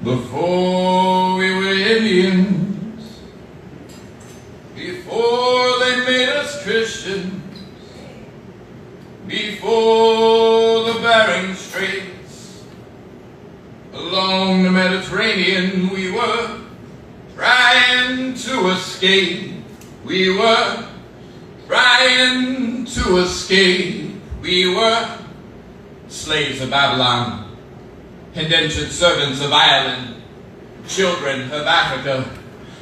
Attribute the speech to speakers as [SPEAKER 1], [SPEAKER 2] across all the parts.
[SPEAKER 1] Before we were Indians, before they made us Christians, before the Bering Straits, along the Mediterranean we were trying to escape. We were trying to escape. We were slaves of Babylon, indentured servants of Ireland, children of Africa,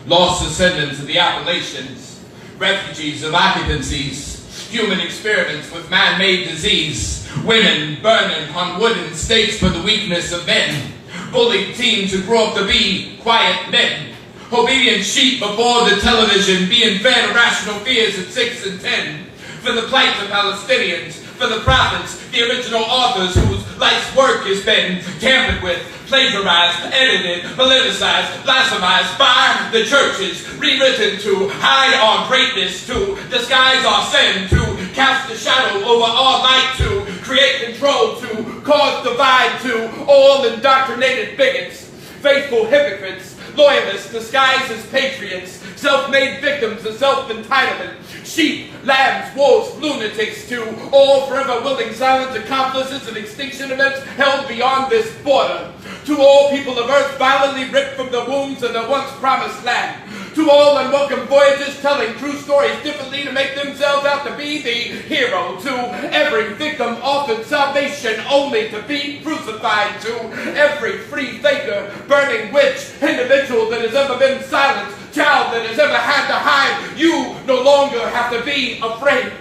[SPEAKER 1] lost descendants of the Appalachians, refugees of occupancies, human experiments with man-made disease, women burning on wooden stakes for the weakness of men, bullied teens who grew up to be quiet men, obedient sheep before the television, being fed irrational fears at 6 and 10, for the plight of Palestinians, for the prophets, the original authors whose life's work has been tampered with, plagiarized, edited, politicized, blasphemized by the churches, rewritten to hide our greatness, to disguise our sin, to cast a shadow over our light, to create control, to cause divide, to all indoctrinated bigots, faithful hypocrites, loyalists disguised as patriots, self-made victims of self-entitlement, sheep, lambs, wolves, lunatics, to all forever willing silent accomplices of extinction events held beyond this border, to all people of earth violently ripped from the wombs of the once promised land, to all unwelcome voyagers telling true stories differently to make themselves out to be the hero, to every victim offered salvation only to be crucified, to every free thinker, burning witch, individual that has ever been silent, child that has ever had to hide, you no longer have to be afraid.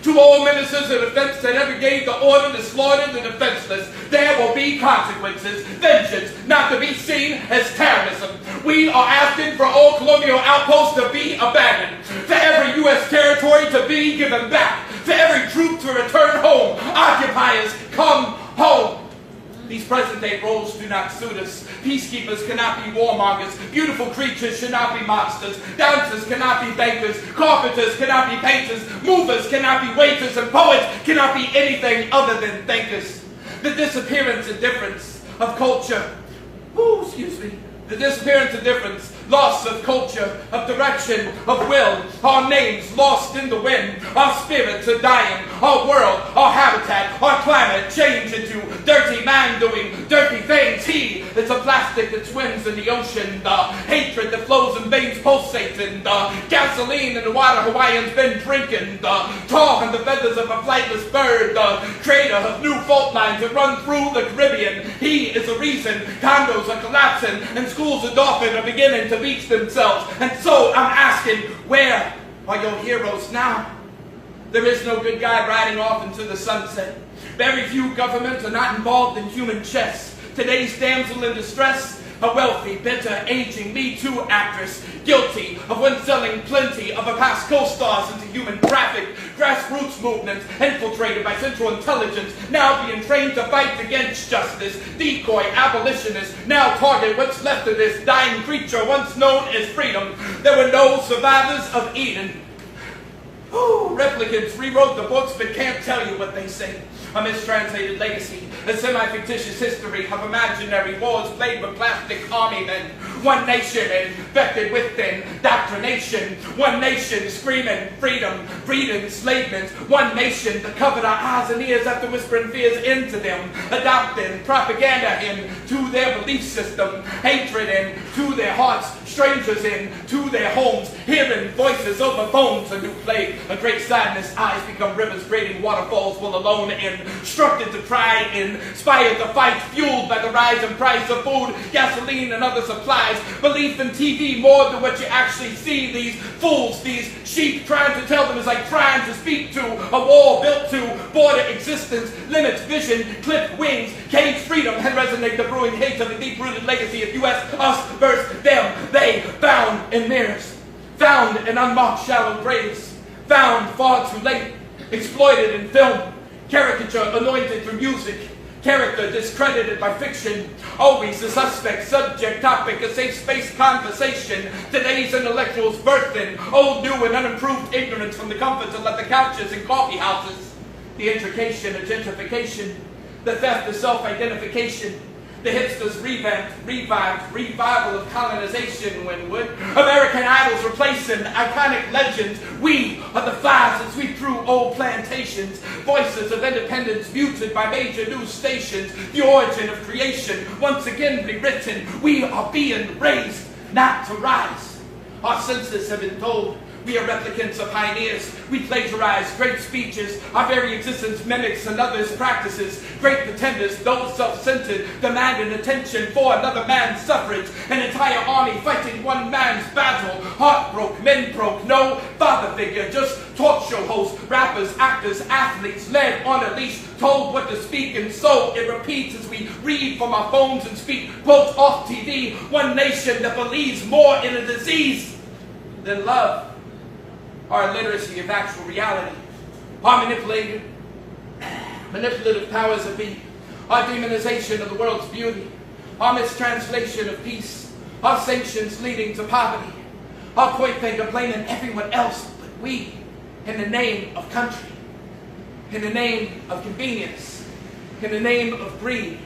[SPEAKER 1] To all ministers of defense that ever gave the order to slaughter the defenseless, there will be consequences, vengeance, not to be seen as terrorism. We are asking for all colonial outposts to be abandoned, for every U.S. territory to be given back, for every troop to return home. Occupiers, come home. These present-day roles do not suit us. Peacekeepers cannot be warmongers. Beautiful creatures should not be monsters. Dancers cannot be bankers. Carpenters cannot be painters. Movers cannot be waiters. And poets cannot be anything other than thinkers. The disappearance and difference of culture. The disappearance and difference, loss of culture, of direction, of will, our names lost in the wind, our spirits are dying, our world, our habitat, our climate change into dirty man doing dirty things. He is a plastic that swims in the ocean, the hatred that flows in veins pulsating, the gasoline in the water Hawaiians been drinking, the tar and the feathers of a flightless bird, the creator of new fault lines that run through the Caribbean. He is the reason condos are collapsing and schools of dolphin are beginning to beach themselves. And so I'm asking, where are your heroes now? There is no good guy riding off into the sunset. Very few governments are not involved in human chess. Today's damsel in distress, a wealthy, bitter, aging Me Too actress, guilty of when selling plenty of her past co-stars into human traffic, grassroots movements infiltrated by Central Intelligence, now being trained to fight against justice, decoy abolitionists, now target what's left of this dying creature once known as freedom. There were no survivors of Eden. Replicants rewrote the books but can't tell you what they say. A mistranslated legacy, a semi-fictitious history of imaginary wars played with plastic army men. One nation infected with indoctrination. One nation screaming freedom, breeding enslavement. One nation that covered our eyes and ears after whispering fears into them, adopting propaganda into their belief system, hatred into their hearts, strangers into their homes, hearing voices over phones. A new plague, a great sadness, eyes become rivers, creating waterfalls full alone, instructed to try, inspired to fight, fueled by the rise in price of food, gasoline, and other supplies. Belief in TV more than what you actually see. These fools, these sheep, trying to tell them is like trying to speak to a wall built to border existence, limits vision, clip wings, cage freedom, and resonate the brewing hate of a deep-rooted legacy of U.S. us versus them. They found in mirrors, found in unmarked shallow graves, found far too late, exploited in film, caricature anointed through music, character discredited by fiction, always a suspect, subject, topic, a safe space conversation. Today's intellectuals birthed in old, new, and unimproved ignorance from the comforts of the couches and coffee houses. The intrication of gentrification, the theft of self-identification,
[SPEAKER 2] The hipsters revival of colonization when would American Idols replacing iconic legends. We are the fives that sweep through old plantations. Voices of independence muted by major news stations. The origin of creation once again rewritten. We are being raised, not to rise. Our senses have been told we are replicants of pioneers. We plagiarize great speeches. Our very existence mimics another's practices. Great pretenders, those self-centered, demanding attention for another man's suffrage. An entire army fighting one man's battle. Heart broke, men broke, no father figure. Just talk show hosts, rappers, actors, athletes, led on a leash, told what to speak, and so it repeats as we read from our phones and speak quotes off TV. One nation that believes more in a disease than love. Our illiteracy of actual reality, our manipulative powers that be, our demonization of the world's beauty, our mistranslation of peace, our sanctions leading to poverty, our point finger blaming everyone else but we, in the name of country, in the name of convenience, in the name of greed,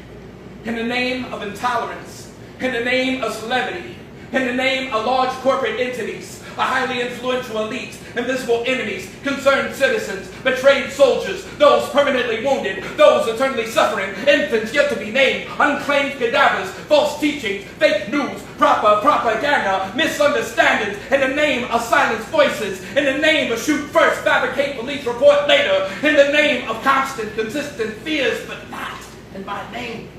[SPEAKER 2] in the name of intolerance, in the name of celebrity, in the name of large corporate entities, a highly influential elite, invisible enemies, concerned citizens, betrayed soldiers, those permanently wounded, those eternally suffering, infants yet to be named, unclaimed cadavers, false teachings, fake news, propaganda, misunderstandings, in the name of silenced voices, in the name of shoot first, fabricate police report later, in the name of constant, consistent fears, but not in my name.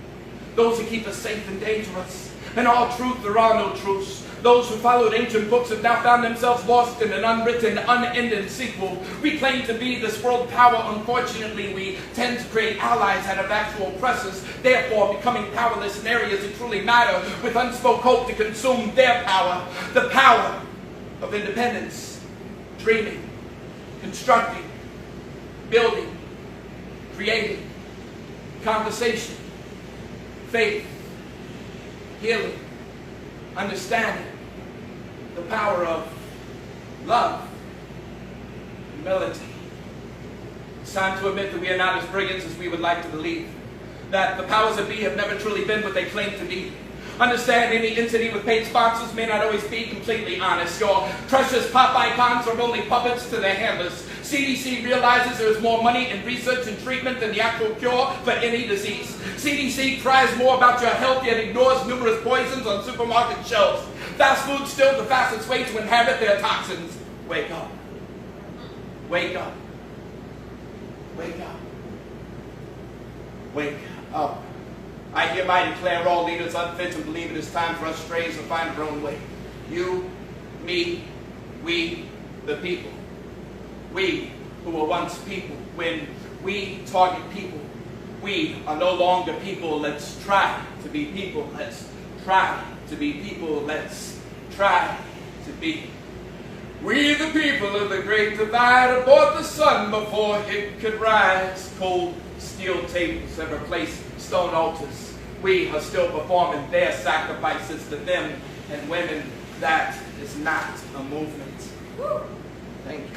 [SPEAKER 2] Those who keep us safe and dangerous. In all truth, there are no truths. Those who followed ancient books have now found themselves lost in an unwritten, unending sequel. We claim to be this world power. Unfortunately, we tend to create allies out of actual oppressors, therefore becoming powerless in areas that truly matter, with unspoken hope to consume their power. The power of independence, dreaming, constructing, building, creating, conversation, faith, healing, understanding, the power of love, humility. It's time to admit that we are not as brilliant as we would like to believe, that the powers that be have never truly been what they claim to be. Understand, any entity with paid sponsors may not always be completely honest. Your precious pop icons are only puppets to their handlers. CDC realizes there is more money in research and treatment than the actual cure for any disease. CDC cries more about your health yet ignores numerous poisons on supermarket shelves. Fast food still the fastest way to inhabit their toxins. Wake up. Wake up. Wake up. Wake up. I hereby declare all leaders unfit to believe it is time for us strays to find our own way. You, me, we, the people. We who were once people. When we target people, we are no longer people. Let's try to be people. Let's try to be people. Let's try to be. We the people of the great divide aboard the sun before it could rise. Cold steel tables have replaced stone altars. We are still performing their sacrifices to them and women. That is not a movement. Thank you.